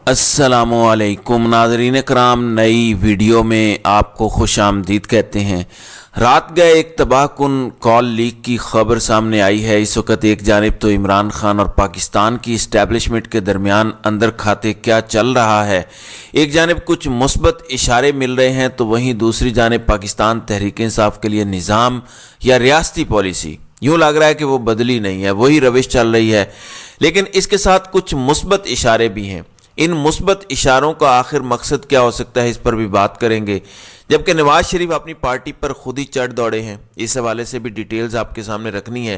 السلام علیکم ناظرین کرام، نئی ویڈیو میں آپ کو خوش آمدید کہتے ہیں۔ رات گئے ایک تباہ کن کال لیک کی خبر سامنے آئی ہے۔ اس وقت ایک جانب تو عمران خان اور پاکستان کی اسٹیبلشمنٹ کے درمیان اندر کھاتے کیا چل رہا ہے، ایک جانب کچھ مثبت اشارے مل رہے ہیں تو وہیں دوسری جانب پاکستان تحریک انصاف کے لیے نظام یا ریاستی پالیسی یوں لگ رہا ہے کہ وہ بدلی نہیں ہے، وہی روش چل رہی ہے، لیکن اس کے ساتھ کچھ مثبت اشارے بھی ہیں۔ ان مثبت اشاروں کا آخر مقصد کیا ہو سکتا ہے، اس پر بھی بات کریں گے، جبکہ نواز شریف اپنی پارٹی پر خود ہی چڑھ دوڑے ہیں۔ اس حوالے سے بھی ڈیٹیلز آپ کے سامنے رکھنی ہے۔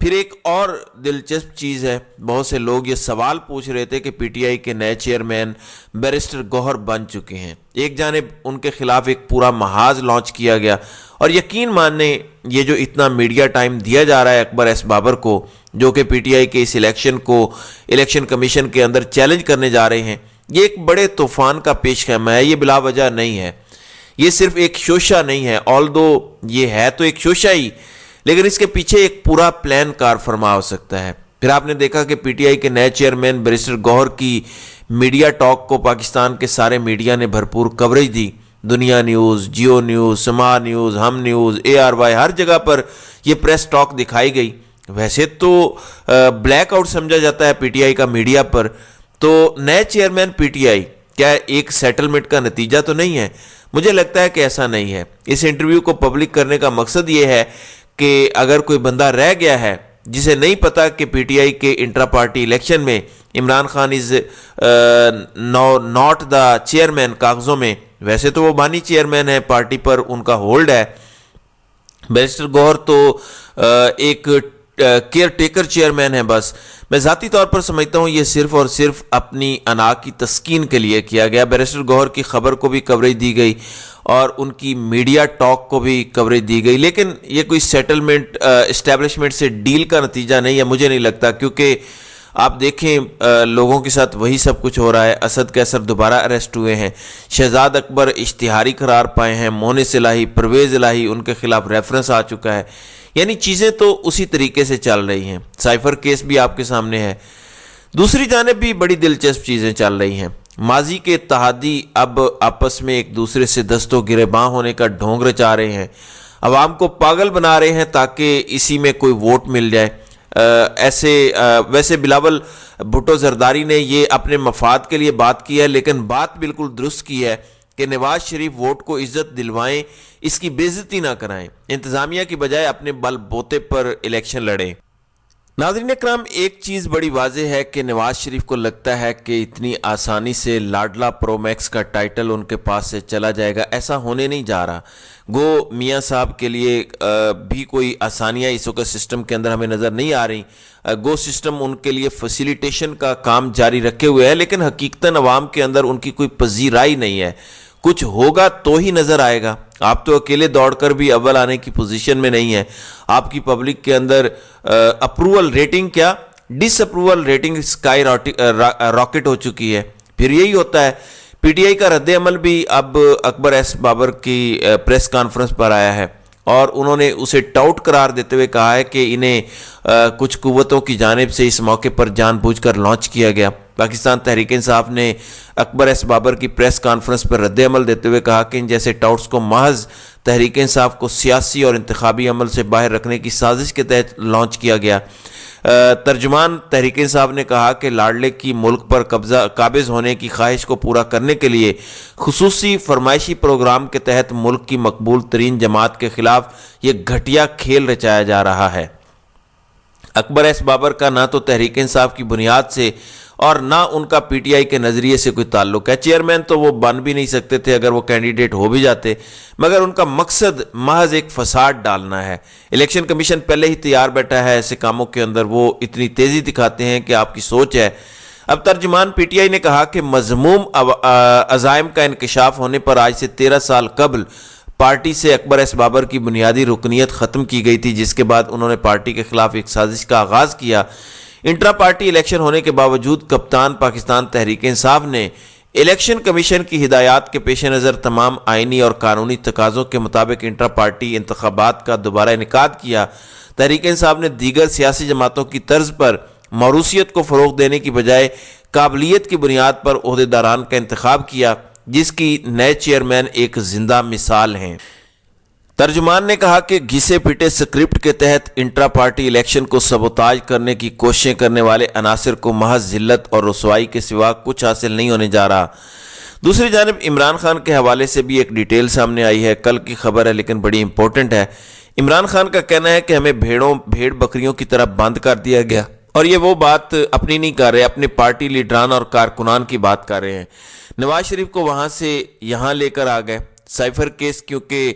پھر ایک اور دلچسپ چیز ہے، بہت سے لوگ یہ سوال پوچھ رہے تھے کہ پی ٹی آئی کے نئے چیئرمین بیرسٹر گوہر بن چکے ہیں۔ ایک جانب ان کے خلاف ایک پورا محاذ لانچ کیا گیا، اور یقین ماننے یہ جو اتنا میڈیا ٹائم دیا جا رہا ہے اکبر ایس بابر کو، جو کہ پی ٹی آئی کے اس الیکشن کو الیکشن کمیشن کے اندر چیلنج کرنے جا رہے ہیں، یہ ایک بڑے طوفان کا پیش خیمہ ہے، یہ بلا وجہ نہیں ہے، یہ صرف ایک شوشہ نہیں ہے، آلدو یہ ہے تو ایک شوشہ ہی، لیکن اس کے پیچھے ایک پورا پلان کار فرما ہو سکتا ہے۔ پھر آپ نے دیکھا کہ پی ٹی آئی کے نئے چیئرمین بیرسٹر گوہر کی میڈیا ٹاک کو پاکستان کے سارے میڈیا نے بھرپور کوریج دی، دنیا نیوز، جیو نیوز، سما نیوز، ہم نیوز، اے آر وائی، ہر جگہ پر یہ پریس ٹاک دکھائی گئی۔ ویسے تو بلیک آؤٹ سمجھا جاتا ہے پی ٹی آئی کا میڈیا پر، تو نئے چیئرمین پی ٹی آئی کیا ایک سیٹلمنٹ کا نتیجہ تو نہیں ہے؟ مجھے لگتا ہے کہ ایسا نہیں ہے۔ اس انٹرویو کو پبلک کرنے کا مقصد یہ ہے کہ اگر کوئی بندہ رہ گیا ہے جسے نہیں پتا کہ پی ٹی آئی کے انٹرا پارٹی الیکشن میں Imran Khan is not the chairman کاغذوں میں، ویسے تو وہ بانی چیئرمین ہے، پارٹی پر ان کا ہولڈ ہے، بیرسٹر گوہر تو ایک کیئر ٹیکر چیئرمین ہے۔ بس میں ذاتی طور پر سمجھتا ہوں یہ صرف اور صرف اپنی انا کی تسکین کے لیے کیا گیا۔ بیرسٹر گوہر کی خبر کو بھی کوریج دی گئی اور ان کی میڈیا ٹاک کو بھی کوریج دی گئی، لیکن یہ کوئی سیٹلمنٹ اسٹیبلشمنٹ سے ڈیل کا نتیجہ نہیں ہے، مجھے نہیں لگتا، کیونکہ آپ دیکھیں لوگوں کے ساتھ وہی سب کچھ ہو رہا ہے۔ اسد قیصر دوبارہ اریسٹ ہوئے ہیں، شہزاد اکبر اشتہاری قرار پائے ہیں، مونس الہی، پرویز الہی ان کے خلاف ریفرنس آ چکا ہے، یعنی چیزیں تو اسی طریقے سے چل رہی ہیں۔ سائفر کیس بھی آپ کے سامنے ہے۔ دوسری جانب بھی بڑی دلچسپ چیزیں چل رہی ہیں۔ ماضی کے اتحادی اب آپس میں ایک دوسرے سے دست و گریباں ہونے کا ڈھونگ رچا رہے ہیں، عوام کو پاگل بنا رہے ہیں تاکہ اسی میں کوئی ووٹ مل جائے۔ ویسے بلاول بھٹو زرداری نے یہ اپنے مفاد کے لیے بات کی ہے، لیکن بات بالکل درست کی ہے کہ نواز شریف ووٹ کو عزت دلوائیں، اس کی بے عزتی نہ کرائیں، انتظامیہ کی بجائے اپنے بل بوتے پر الیکشن لڑیں۔ ناظرین اکرام، ایک چیز بڑی واضح ہے کہ نواز شریف کو لگتا ہے کہ اتنی آسانی سے لاڈلا پرو میکس کا ٹائٹل ان کے پاس سے چلا جائے گا، ایسا ہونے نہیں جا رہا۔ گو میاں صاحب کے لیے بھی کوئی آسانیاں اس وقت سسٹم کے اندر ہمیں نظر نہیں آ رہی۔ گو سسٹم ان کے لیے فیسیلیٹیشن کا کام جاری رکھے ہوئے ہے، لیکن حقیقتاً عوام کے اندر ان کی کوئی پذیرائی نہیں ہے۔ کچھ ہوگا تو ہی نظر آئے گا۔ آپ تو اکیلے دوڑ کر بھی اول آنے کی پوزیشن میں نہیں ہے۔ آپ کی پبلک کے اندر اپروول ریٹنگ کیا، ڈس اپروول ریٹنگ اسکائی راکٹ ہو چکی ہے۔ پھر یہی ہوتا ہے۔ پی ٹی آئی کا رد عمل بھی اب اکبر ایس بابر کی پریس کانفرنس پر آیا ہے، اور انہوں نے اسے ٹاؤٹ قرار دیتے ہوئے کہا ہے کہ انہیں کچھ قوتوں کی جانب سے اس موقع پر جان بوجھ کر لانچ کیا گیا۔ پاکستان تحریک انصاف نے اکبر ایس بابر کی پریس کانفرنس پر رد عمل دیتے ہوئے کہا کہ ان جیسے ٹاؤٹس کو محض تحریک انصاف کو سیاسی اور انتخابی عمل سے باہر رکھنے کی سازش کے تحت لانچ کیا گیا۔ ترجمان تحریک انصاف نے کہا کہ لاڈلے کی ملک پر قابض ہونے کی خواہش کو پورا کرنے کے لیے خصوصی فرمائشی پروگرام کے تحت ملک کی مقبول ترین جماعت کے خلاف یہ گھٹیا کھیل رچایا جا رہا ہے۔ اکبر ایس بابر کا نہ تو تحریک انصاف کی بنیاد سے اور نہ ان کا پی ٹی آئی کے نظریے سے کوئی تعلق ہے۔ چیئرمین تو وہ بن بھی نہیں سکتے تھے اگر وہ کینڈیڈیٹ ہو بھی جاتے، مگر ان کا مقصد محض ایک فساد ڈالنا ہے۔ الیکشن کمیشن پہلے ہی تیار بیٹھا ہے ایسے کاموں کے اندر، وہ اتنی تیزی دکھاتے ہیں کہ آپ کی سوچ ہے۔ اب ترجمان پی ٹی آئی نے کہا کہ مذموم عزائم کا انکشاف ہونے پر آج سے 13 سال قبل پارٹی سے اکبر ایس بابر کی بنیادی رکنیت ختم کی گئی تھی، جس کے بعد انہوں نے پارٹی کے خلاف ایک سازش کا آغاز کیا۔ انٹرا پارٹی الیکشن ہونے کے باوجود کپتان پاکستان تحریک انصاف نے الیکشن کمیشن کی ہدایات کے پیش نظر تمام آئینی اور قانونی تقاضوں کے مطابق انٹرا پارٹی انتخابات کا دوبارہ انعقاد کیا۔ تحریک انصاف نے دیگر سیاسی جماعتوں کی طرز پر موروثیت کو فروغ دینے کی بجائے قابلیت کی بنیاد پر عہدیداران کا انتخاب کیا، جس کی نئے چیئرمین ایک زندہ مثال ہیں۔ ترجمان نے کہا کہ گھسے پٹے سکرپٹ کے تحت انٹرا پارٹی الیکشن کو سبوتاج کرنے کی کوششیں کرنے والے عناصر کو محض ذلت اور رسوائی کے سوا کچھ حاصل نہیں ہونے جا رہا۔ دوسری جانب عمران خان کے حوالے سے بھی ایک ڈیٹیل سامنے آئی ہے، کل کی خبر ہے لیکن بڑی امپورٹنٹ ہے۔ عمران خان کا کہنا ہے کہ ہمیں بھیڑ بکریوں کی طرح بند کر دیا گیا، اور یہ وہ بات اپنی نہیں کر رہے، اپنے پارٹی لیڈران اور کارکنان کی بات کر رہے ہیں۔ نواز شریف کو وہاں سے یہاں لے کر آ گئے۔ سائفر کیس کیونکہ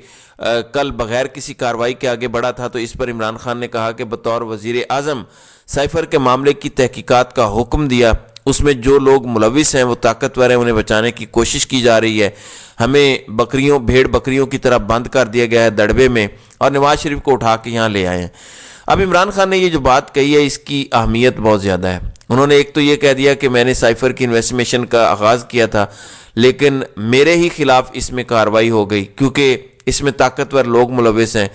کل بغیر کسی کارروائی کے آگے بڑھا تھا، تو اس پر عمران خان نے کہا کہ بطور وزیر اعظم سائفر کے معاملے کی تحقیقات کا حکم دیا، اس میں جو لوگ ملوث ہیں وہ طاقتور ہیں، انہیں بچانے کی کوشش کی جا رہی ہے۔ ہمیں بھیڑ بکریوں کی طرح بند کر دیا گیا ہے دڑبے میں، اور نواز شریف کو اٹھا کے یہاں لے آئے ہیں۔ اب عمران خان نے یہ جو بات کہی ہے اس کی اہمیت بہت زیادہ ہے۔ انہوں نے ایک تو یہ کہہ دیا کہ میں نے سائفر کی انویسٹیگیشن کا آغاز کیا تھا، لیکن میرے ہی خلاف اس میں کارروائی ہو گئی کیونکہ اس میں طاقتور لوگ ملوث ہیں۔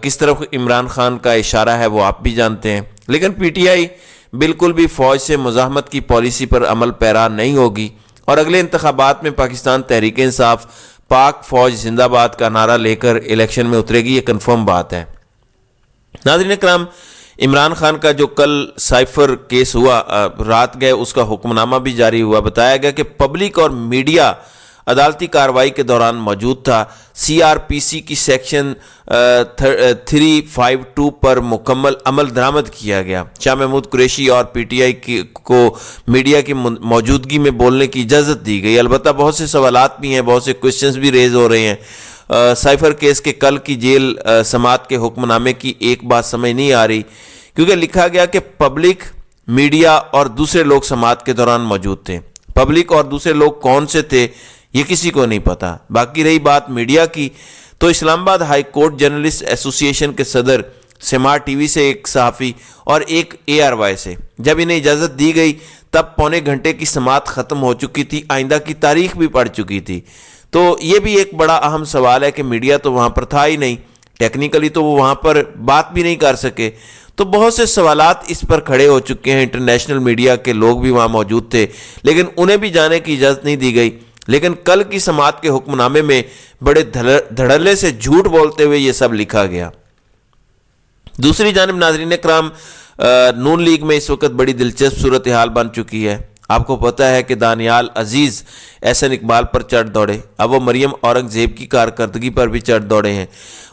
کس طرح عمران خان کا اشارہ ہے وہ آپ بھی جانتے ہیں۔ لیکن پی ٹی آئی بالکل بھی فوج سے مزاحمت کی پالیسی پر عمل پیرا نہیں ہوگی، اور اگلے انتخابات میں پاکستان تحریک انصاف پاک فوج زندہ باد کا نعرہ لے کر الیکشن میں اترے گی، یہ کنفرم بات ہے۔ ناظرین اکرام، عمران خان کا جو کل سائفر کیس ہوا، رات گئے اس کا حکم نامہ بھی جاری ہوا، بتایا گیا کہ پبلک اور میڈیا عدالتی کارروائی کے دوران موجود تھا۔ سی آر پی سی کی سیکشن 352 پر مکمل عمل درآمد کیا گیا۔ شاہ محمود قریشی اور پی ٹی آئی کو میڈیا کی موجودگی میں بولنے کی اجازت دی گئی۔ البتہ بہت سے سوالات بھی ہیں، بہت سے کوشچنز بھی ریز ہو رہے ہیں۔ سائفر کیس کے کل کی جیل سماعت کے حکم نامے کی ایک بات سمجھ نہیں آ رہی، کیونکہ لکھا گیا کہ پبلک، میڈیا اور دوسرے لوگ سماعت کے دوران موجود تھے۔ پبلک اور دوسرے لوگ کون سے تھے یہ کسی کو نہیں پتا۔ باقی رہی بات میڈیا کی، تو اسلام آباد ہائی کورٹ جرنلسٹ ایسوسی ایشن کے صدر، سماعت ٹی وی سے ایک صحافی اور ایک اے آر وائی سے، جب انہیں اجازت دی گئی تب پونے گھنٹے کی سماعت ختم ہو چکی تھی، آئندہ کی تاریخ بھی پڑ چکی تھی۔ تو یہ بھی ایک بڑا اہم سوال ہے کہ میڈیا تو وہاں پر تھا ہی نہیں، ٹیکنیکلی تو وہ وہاں پر بات بھی نہیں کر سکے۔ تو بہت سے سوالات اس پر کھڑے ہو چکے ہیں۔ انٹرنیشنل میڈیا کے لوگ بھی وہاں موجود تھے، لیکن انہیں بھی جانے کی اجازت نہیں دی گئی۔ لیکن کل کی سماعت کے حکم نامے میں بڑے دھڑلے سے جھوٹ بولتے ہوئے یہ سب لکھا گیا۔ دوسری جانب ناظرین اکرام، نون لیگ میں اس وقت بڑی دلچسپ صورتحال بن چکی ہے۔ آپ کو پتہ ہے کہ دانیال عزیز احسن اقبال پر چڑھ دوڑے، اب وہ مریم اورنگزیب کی کارکردگی پر بھی چڑھ دوڑے ہیں۔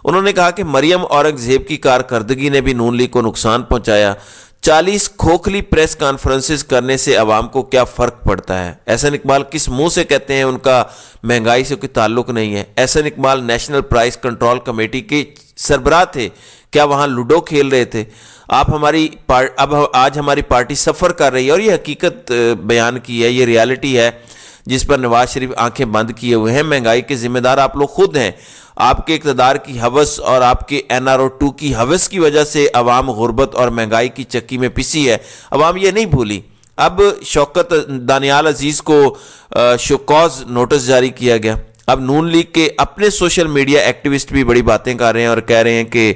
انہوں نے کہا کہ مریم اورنگزیب کی کارکردگی نے بھی نون لیگ کو نقصان پہنچایا۔ 40 کھوکھلی پریس کانفرنسز کرنے سے عوام کو کیا فرق پڑتا ہے؟ احسن اقبال کس منہ سے کہتے ہیں ان کا مہنگائی سے کوئی تعلق نہیں ہے؟ Ahsan Iqbal national price control committee کے سربراہ تھے، کیا وہاں لوڈو کھیل رہے تھے؟ اب آج ہماری پارٹی سفر کر رہی ہے، اور یہ حقیقت بیان کی ہے، یہ ریالٹی ہے جس پر نواز شریف آنکھیں بند کیے ہوئے ہیں۔ مہنگائی کے ذمہ دار آپ لوگ خود ہیں۔ آپ کے اقتدار کی ہوس اور آپ کے NRO2 کی ہوس کی وجہ سے عوام غربت اور مہنگائی کی چکی میں پسی ہے، عوام یہ نہیں بھولی۔ اب شوکت دانیال عزیز کو شوکاز نوٹس جاری کیا گیا۔ اب نون لیگ کے اپنے سوشل میڈیا ایکٹیوسٹ بھی بڑی باتیں کر رہے ہیں اور کہہ رہے ہیں کہ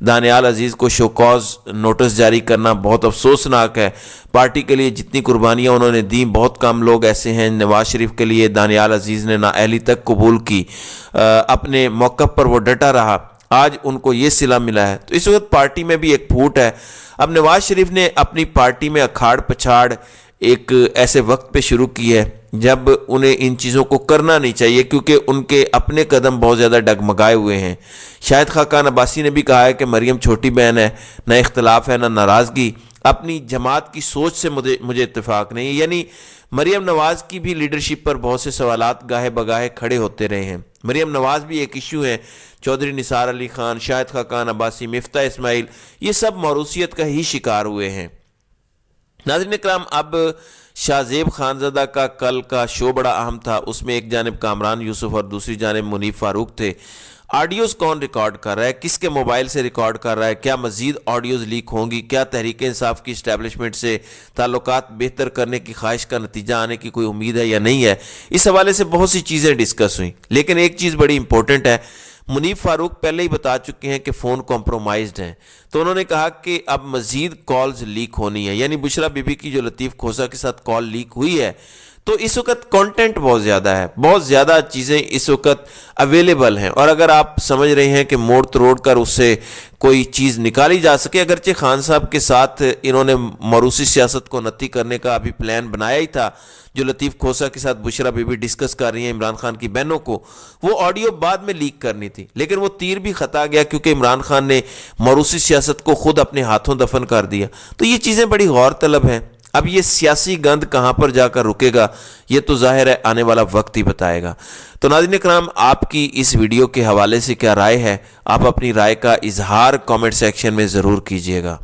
دانیال عزیز کو شوکاز نوٹس جاری کرنا بہت افسوسناک ہے۔ پارٹی کے لیے جتنی قربانیاں انہوں نے دیں، بہت کم لوگ ایسے ہیں۔ نواز شریف کے لیے دانیال عزیز نے نااہلی تک قبول کی، اپنے موقف پر وہ ڈٹا رہا، آج ان کو یہ صلہ ملا ہے۔ تو اس وقت پارٹی میں بھی ایک پھوٹ ہے۔ اب نواز شریف نے اپنی پارٹی میں اکھاڑ پچھاڑ ایک ایسے وقت پہ شروع کی ہے جب انہیں ان چیزوں کو کرنا نہیں چاہیے، کیونکہ ان کے اپنے قدم بہت زیادہ ڈگمگائے ہوئے ہیں۔ شاہد خاقان عباسی نے بھی کہا ہے کہ مریم چھوٹی بہن ہے، نہ اختلاف ہے نہ ناراضگی، اپنی جماعت کی سوچ سے مجھے اتفاق نہیں ہے۔ یعنی مریم نواز کی بھی لیڈرشپ پر بہت سے سوالات گاہے بگاہے کھڑے ہوتے رہے ہیں۔ مریم نواز بھی ایک ایشو ہے، چودھری نثار علی خان، شاہد خاقان عباسی، مفتاح اسماعیل، یہ سب موروثیت کا ہی شکار ہوئے ہیں۔ ناظرین اکرام، اب شاہ زیب خانزادہ کا کل کا شو بڑا اہم تھا۔ اس میں ایک جانب کامران یوسف اور دوسری جانب منیب فاروق تھے۔ آڈیوز کون ریکارڈ کر رہا ہے، کس کے موبائل سے ریکارڈ کر رہا ہے، کیا مزید آڈیوز لیک ہوں گی، کیا تحریک انصاف کی اسٹیبلشمنٹ سے تعلقات بہتر کرنے کی خواہش کا نتیجہ آنے کی کوئی امید ہے یا نہیں ہے؟ اس حوالے سے بہت سی چیزیں ڈسکس ہوئیں، لیکن ایک چیز بڑی امپورٹنٹ ہے، منیب فاروق پہلے ہی بتا چکے ہیں کہ فون کمپرومائزڈ ہیں، تو انہوں نے کہا کہ اب مزید کالز لیک ہونی ہے، یعنی بشرا بی بی کی جو لطیف کھوسہ کے ساتھ کال لیک ہوئی ہے، تو اس وقت کانٹینٹ بہت زیادہ ہے، بہت زیادہ چیزیں اس وقت اویلیبل ہیں، اور اگر آپ سمجھ رہے ہیں کہ موڑ تروڑ کر اس سے کوئی چیز نکالی جا سکے، اگرچہ خان صاحب کے ساتھ انہوں نے موروثی سیاست کو نتی کرنے کا ابھی پلان بنایا ہی تھا، جو لطیف کھوسہ کے ساتھ بشرا بی بی ڈسکس کر رہی ہیں عمران خان کی بہنوں کو، وہ آڈیو بعد میں لیک کرنی تھی، لیکن وہ تیر بھی خطا گیا کیونکہ عمران خان نے موروثی سیاست کو خود اپنے ہاتھوں دفن کر دیا۔ تو یہ چیزیں بڑی غور طلب ہیں۔ اب یہ سیاسی گند کہاں پر جا کر رکے گا، یہ تو ظاہر ہے آنے والا وقت ہی بتائے گا۔ تو ناظرین کرام، آپ کی اس ویڈیو کے حوالے سے کیا رائے ہے؟ آپ اپنی رائے کا اظہار کامنٹ سیکشن میں ضرور کیجیے گا۔